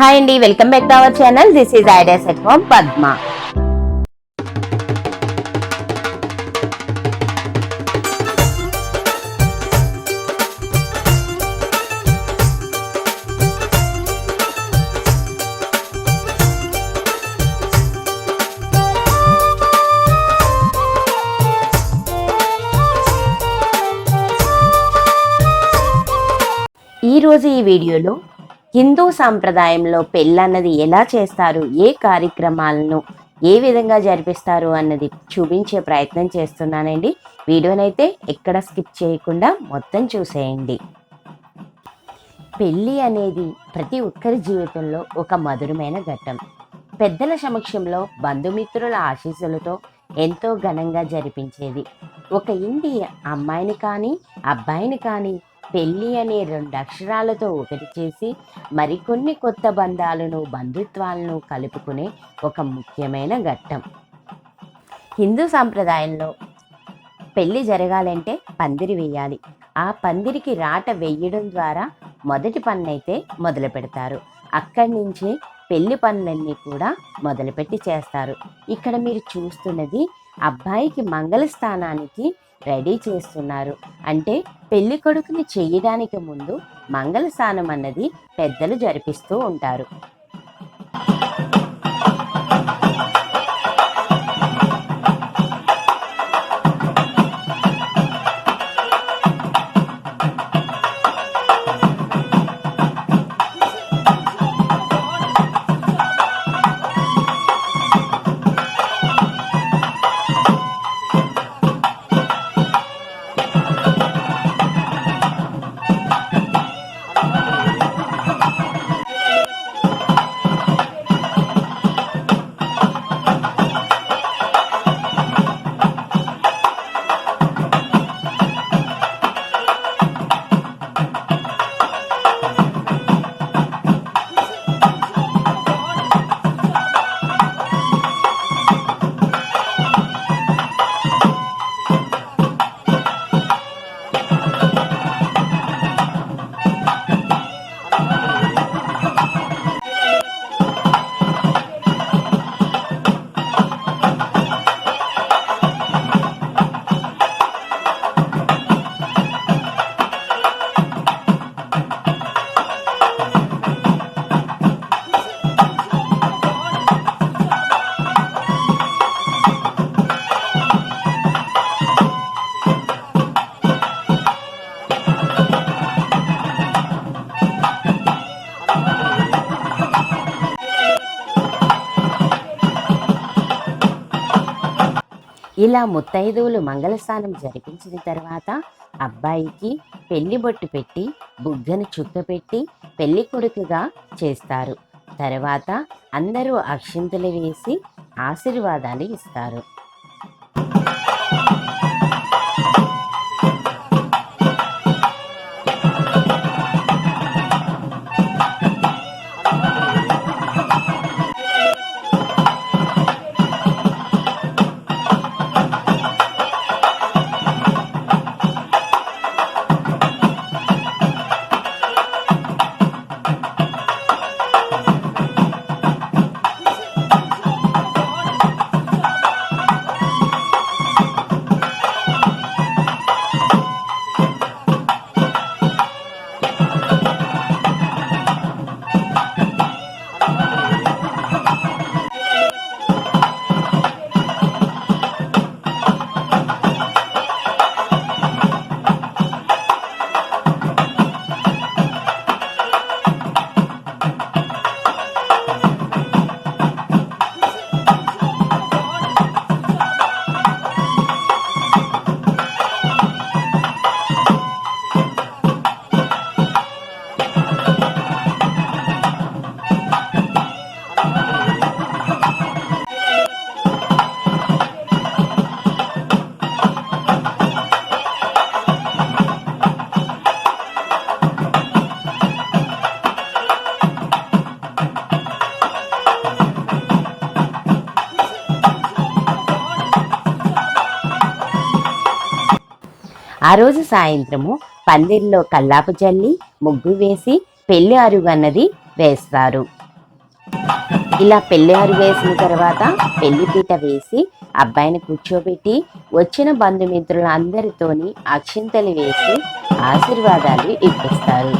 Hi అండి, welcome back to our channel. This is ideas at home Padma. ఈరోజు ఈ వీడియోలో హిందూ సాంప్రదాయంలో పెళ్ళన్నది ఎలా చేస్తారు, ఏ కార్యక్రమాలను ఏ విధంగా జరిపిస్తారు అన్నది చూపించే ప్రయత్నం చేస్తున్నానండి. వీడియోనైతే ఎక్కడ స్కిప్ చేయకుండా మొత్తం చూసేయండి. పెళ్ళి అనేది ప్రతి ఒక్కరి జీవితంలో ఒక మధురమైన ఘట్టం. పెద్దల సమక్షంలో బంధుమిత్రుల ఆశీస్సులతో ఎంతో ఘనంగా జరిపించేది. ఒక ఇంటి అమ్మాయిని కానీ అబ్బాయిని కానీ పెళ్ళి అనే 2 అక్షరాలతో ఒకటి చేసి మరికొన్ని కొత్త బంధాలను బంధుత్వాలను కలుపుకునే ఒక ముఖ్యమైన ఘట్టం. హిందూ సాంప్రదాయంలో పెళ్ళి జరగాలంటే పందిరి వేయాలి. ఆ పందిరికి రాట వేయడం ద్వారా మొదటి పన్నైతే మొదలు పెడతారు. అక్కడి నుంచే పెళ్లి పనులన్నీ కూడా మొదలుపెట్టి చేస్తారు. ఇక్కడ మీరు చూస్తున్నది అబ్బాయికి మంగళస్థానానికి రెడీ చేస్తున్నారు. అంటే పెళ్లి కొడుకుని చేయడానికి ముందు మంగళస్నానం అన్నది పెద్దలు జరిపిస్తూ ఉంటారు. ఇలా ముత్తైదువులు మంగళస్నానం జరిపించిన తర్వాత అబ్బాయికి పెళ్లి బొట్టు పెట్టి బుగ్గను చుక్కపెట్టి పెళ్లి కొడుకుగా చేస్తారు. తర్వాత అందరూ అక్షింతలు వేసి ఆశీర్వాదాలు ఇస్తారు. ఆ రోజు సాయంత్రము పందిరిలో కల్లాపు చల్లి ముగ్గు వేసి పెళ్లి అరుగు అన్నది వేస్తారు. ఇలా పెళ్లి అరుగు వేసిన తర్వాత పెళ్లిపీట వేసి అబ్బాయిని కూర్చోబెట్టి వచ్చిన బంధుమిత్రులందరితోని అక్షింతలు వేసి ఆశీర్వాదాలు ఇప్పిస్తారు.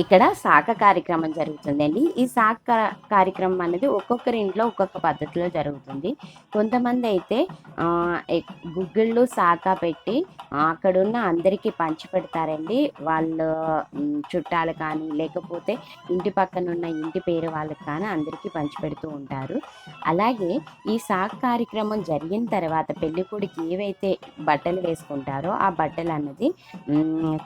ఇక్కడ శాఖ కార్యక్రమం జరుగుతుందండి. ఈ శాఖ కార్యక్రమం అనేది ఒక్కొక్కరి ఇంట్లో ఒక్కొక్క పద్ధతిలో జరుగుతుంది. కొంతమంది అయితే గుగ్గిళ్ళు శాఖ పెట్టి అక్కడున్న అందరికీ పంచిపెడతారండి. వాళ్ళు చుట్టాలు కానీ లేకపోతే ఇంటి పక్కన ఉన్న ఇంటి పేరు వాళ్ళకి కానీ అందరికీ పంచిపెడుతూ ఉంటారు. అలాగే ఈ శాఖ కార్యక్రమం జరిగిన తర్వాత పెళ్ళికొడుకు ఏవైతే బట్టలు వేసుకుంటారో ఆ బట్టలు అన్నది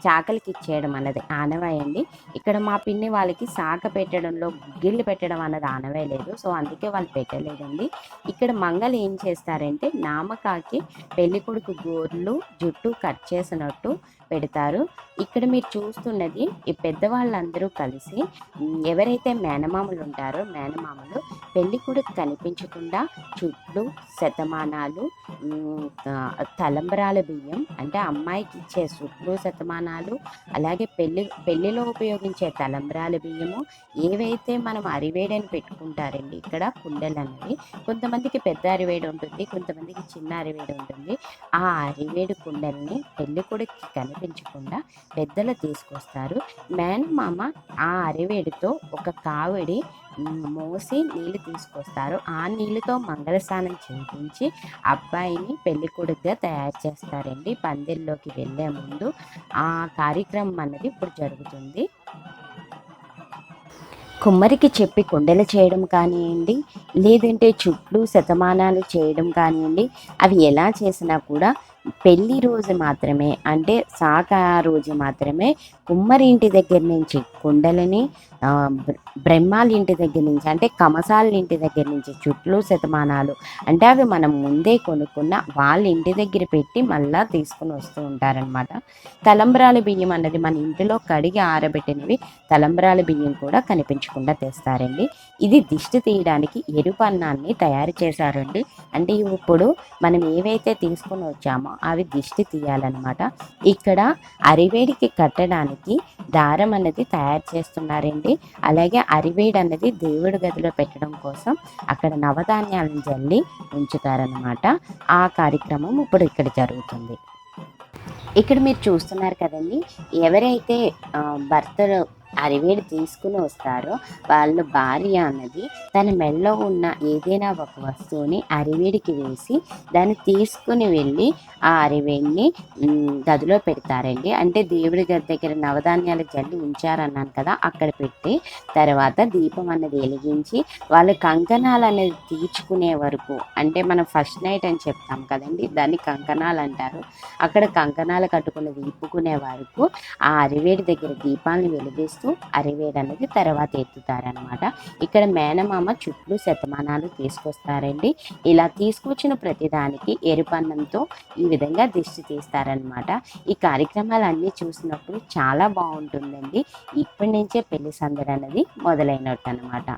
చాకలికి ఇచ్చేయడం అన్నది ఆనవాయండి. ఇక్కడ మా పిన్ని వాళ్ళకి శాఖ పెట్టడంలో గుగ్గిళ్ళు పెట్టడం అన్నది ఆనవేయలేదు. సో అందుకే వాళ్ళు పెట్టలేదండి. ఇక్కడ మంగళ ఏం చేస్తారంటే నామకాకి పెళ్ళికొడుకు గోర్లు జుట్టు కట్ చేసినట్టు పెడతారు. ఇక్కడ మీరు చూస్తున్నది ఈ పెద్దవాళ్ళందరూ కలిసి ఎవరైతే మేనమామలు ఉంటారో మేనమామలు పెళ్ళికొడుకు కనిపించకుండా చుట్లు శతమానాలు తలంబరాల బియ్యం అంటే అమ్మాయికి ఇచ్చే చుట్లు శతమానాలు అలాగే పెళ్ళిలో ఉపయోగించే తలంబరాల బియ్యము ఏవైతే మనం అరివేడని పెట్టుకుంటారండి. ఇక్కడ కుండలు అనేవి కొంతమందికి పెద్ద అరివేడు ఉంటుంది, కొంతమందికి చిన్న అరివేడు ఉంటుంది. ఆ అరివేడు కుండల్ని పెళ్ళికొడుకు కనిపించకుండా పెద్దలు తీసుకొస్తారు. మేనమామ ఆ అరివేడితో ఒక కావిడి మోసి నీళ్ళు తీసుకొస్తారు. ఆ నీళ్ళతో మంగళస్నానం చేయించి అబ్బాయిని పెళ్ళికొడుకుగా తయారు చేస్తారండి. పందిర్లోకి వెళ్ళే ముందు ఆ కార్యక్రమం అన్నది ఇప్పుడు జరుగుతుంది. కుమ్మరికి చెప్పి కుండలు చేయడం కానివ్వండి, లేదంటే చుట్లు శతమానాలు చేయడం కానివ్వండి, అవి ఎలా చేసినా కూడా పెళ్ళి రోజు మాత్రమే అంటే శాఖ రోజు మాత్రమే కుమ్మరి ఇంటి దగ్గర నుంచి కుండలని బ్రహ్మాల ఇంటి దగ్గర నుంచి అంటే కమసాల ఇంటి దగ్గర నుంచి చుట్లు శతమానాలు అంటే అవి మనం ముందే కొనుక్కున్న వాళ్ళ ఇంటి దగ్గర పెట్టి మళ్ళా తీసుకుని వస్తూ ఉంటారనమాట. తలంబ్రాల బియ్యం అన్నది మన ఇంటిలో కడిగి ఆరబెట్టినవి తలంబ్రాల బియ్యం కూడా కనిపించకుండా తెస్తారండి. ఇది దిష్టి తీయడానికి ఎరుపు అన్నాన్ని తయారు చేశారండి. అంటే ఇప్పుడు మనం ఏవైతే తీసుకుని వచ్చామో అవి దిష్టి తీయాలన్నమాట. ఇక్కడ అరివేడికి కట్టడానికి దారం అనేది తయారు చేస్తున్నారండి. అలాగే అరివేడి అనేది దేవుడి గదిలో పెట్టడం కోసం అక్కడ నవధాన్యాలను జల్లి ఉంచుతారనమాట. ఆ కార్యక్రమం ఇప్పుడు ఇక్కడ జరుగుతుంది. ఇక్కడ మీరు చూస్తున్నారు కదండి, ఎవరైతే భర్తలు అరివేడి తీసుకుని వస్తారో వాళ్ళ భార్య అన్నది తన మెడలో ఉన్న ఏదైనా ఒక వస్తువుని అరివేడికి వేసి దాన్ని తీసుకుని వెళ్ళి ఆ అరివేడిని గదిలో పెడతారండి. అంటే దేవుడి గది దగ్గర నవధాన్యాలు జల్లి ఉంచారన్నాను కదా, అక్కడ పెట్టి తర్వాత దీపం అన్నది వెలిగించి వాళ్ళు కంకణాలు అనేది తీర్చుకునే వరకు, అంటే మనం ఫస్ట్ నైట్ అని చెప్తాం కదండి, దాన్ని కంకణాలు అంటారు. అక్కడ కంకణాలు కట్టుకుని దీపుకునే వరకు ఆ అరివేడి దగ్గర దీపాలను వెలిగిస్తూ అరివేడి అనేది తర్వాత ఎత్తుతారనమాట. ఇక్కడ మేనమామ చుట్లు శతమానాలు తీసుకొస్తారండి. ఇలా తీసుకొచ్చిన ప్రతిదానికి ఎరుపన్నంతో ఈ విధంగా దిష్టి తీస్తారనమాట. ఈ కార్యక్రమాలు అన్నీ చూసినప్పుడు చాలా బాగుంటుందండి. ఇప్పటి నుంచే పెళ్లి సందడి అనేది మొదలైనట్టు అనమాట.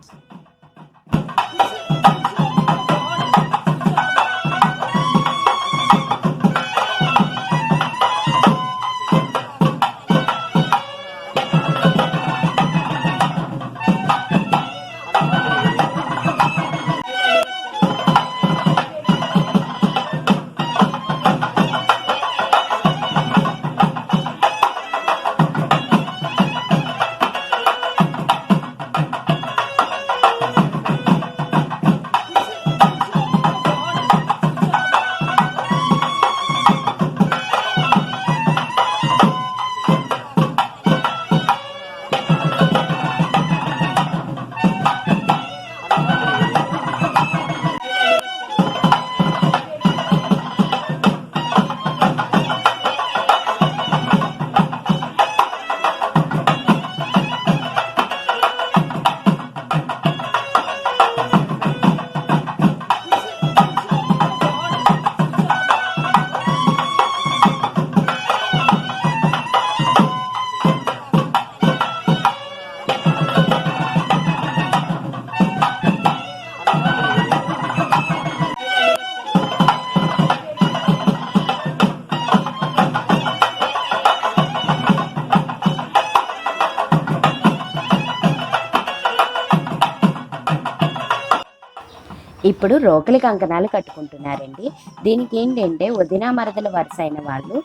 ఇప్పుడు రోకలి కంకణాలు కట్టుకుంటున్నారండి. దీనికి ఏంటంటే వదిన మరదల వరుస అయిన వాళ్ళు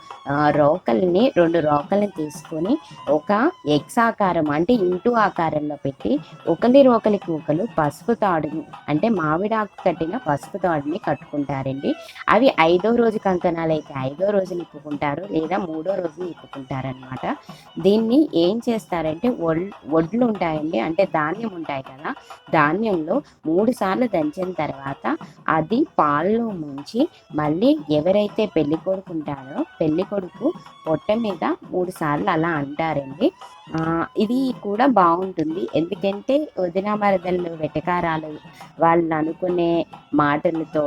రోకల్ని 2 రోకల్ని తీసుకొని ఒక ఎక్స్ ఆకారం అంటే ఇంటూ ఆకారంలో పెట్టి రోకలికి ఒకరు పసుపు తాడుని అంటే మామిడాకు కట్టిన పసుపు తాడుని కట్టుకుంటారండి. అవి 5వ రోజు కంకణాలు అయితే 5వ రోజు నిప్పుకుంటారు, లేదా 3వ రోజు నిప్పుకుంటారనమాట. దీన్ని ఏం చేస్తారంటే వడ్లు ఉంటాయండి, అంటే ధాన్యం ఉంటాయి కదా, ధాన్యంలో 3 సార్లు దంచిన తర్వాత అది పాల్లో ముంచి మళ్ళీ ఎవరైతే పెళ్లి కొడుకు ఉంటారో పెళ్లి కొడుకు పొట్ట మీద 3 సార్లు అలా అంటారండి. ఇది కూడా బాగుంటుంది, ఎందుకంటే వదిన మరదళ్ళు వెటకారాలు వాళ్ళు అనుకునే మాటలతో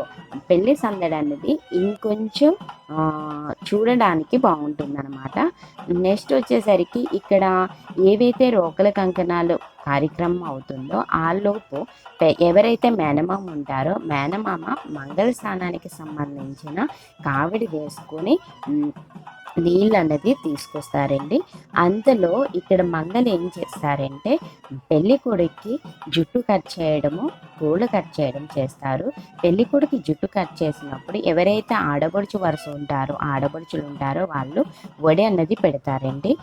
పెళ్లి సందడి అనేది ఇంకొంచెం చూడడానికి బాగుంటుంది అనమాట. నెక్స్ట్ వచ్చేసరికి ఇక్కడ ఏవైతే రోకల కంకణాలు కార్యక్రమం అవుతుందో ఆలోపు ఎవరైతే మేనమామ ఉంటారో మేనమామ మంగళ స్నానానికి సంబంధించిన కావిడి వేసుకొని నీళ్ళు అన్నది తీసుకొస్తారండి. అంతలో ఇక్కడ మంగళ ఏం చేస్తారంటే పెళ్లి కొడుక్కి జుట్టు కట్ చేయడము, పూలు కట్ చేయడం చేస్తారు. పెళ్లి కొడుకు జుట్టు కట్ చేసినప్పుడు ఎవరైతే ఆడబడుచులు ఉంటారో వాళ్ళు వడి అన్నది పెడతారండి.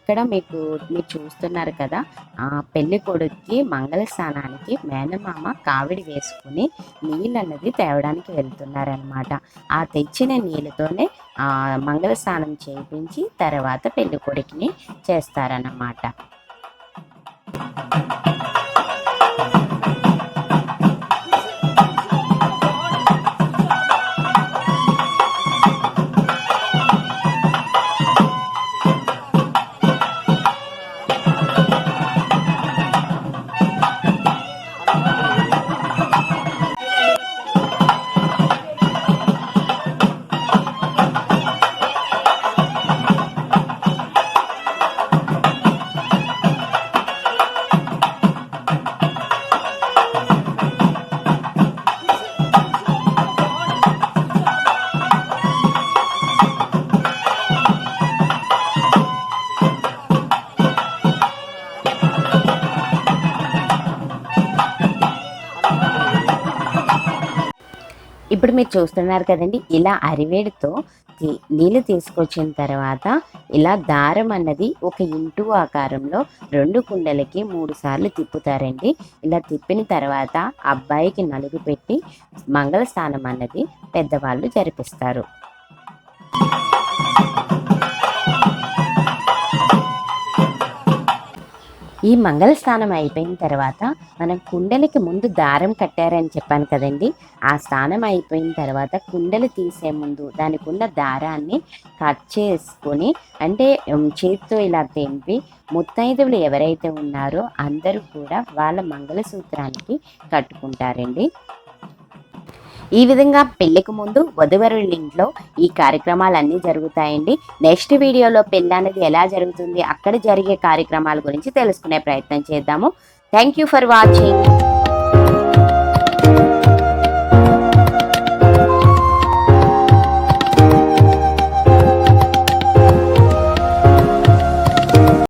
ఇక్కడ మీరు చూస్తున్నారు కదా, పెళ్లి కొడుక్కి మంగళ స్నానానికి మేనమామ కావిడి వేసుకుని నీళ్ళు అన్నది తేవడానికి వెళ్తున్నారనమాట. ఆ తెచ్చిన నీళ్ళతోనే మంగళ స్నానం చేయించి తర్వాత పెళ్లి కొడుకుని చేస్తారన్నమాట. ఇప్పుడు మీరు చూస్తున్నారు కదండి, ఇలా అరివేడితో నీళ్ళు తీసుకొచ్చిన తర్వాత ఇలా దారం అన్నది ఒక ఇంటూ ఆకారంలో 2 కుండలకి 3 సార్లు తిప్పుతారండి. ఇలా తిప్పిన తర్వాత అబ్బాయికి నలుగు పెట్టి మంగళ స్నానం అన్నది పెద్దవాళ్ళు జరిపిస్తారు. ఈ మంగళ స్నానం అయిపోయిన తర్వాత మనం కుండలకి ముందు దారం కట్టారని చెప్పాను కదండి. ఆ స్నానం అయిపోయిన తర్వాత కుండలు తీసే ముందు దానికి ఉన్న దారాన్ని కట్ చేసుకొని, అంటే చేతితో ఇలా తెంపి ముత్తైదువులు ఎవరైతే ఉన్నారో అందరూ కూడా వాళ్ళ మంగళసూత్రానికి కట్టుకుంటారండి. ఈ విధంగా పెళ్లికి ముందు వధువరుల ఇంట్లో ఈ కార్యక్రమాలన్నీ జరుగుతాయండి. నెక్స్ట్ వీడియోలో పెళ్ళి అనేది ఎలా జరుగుతుంది, అక్కడ జరిగే కార్యక్రమాల గురించి తెలుసుకునే ప్రయత్నం చేద్దాము. Thank you for watching.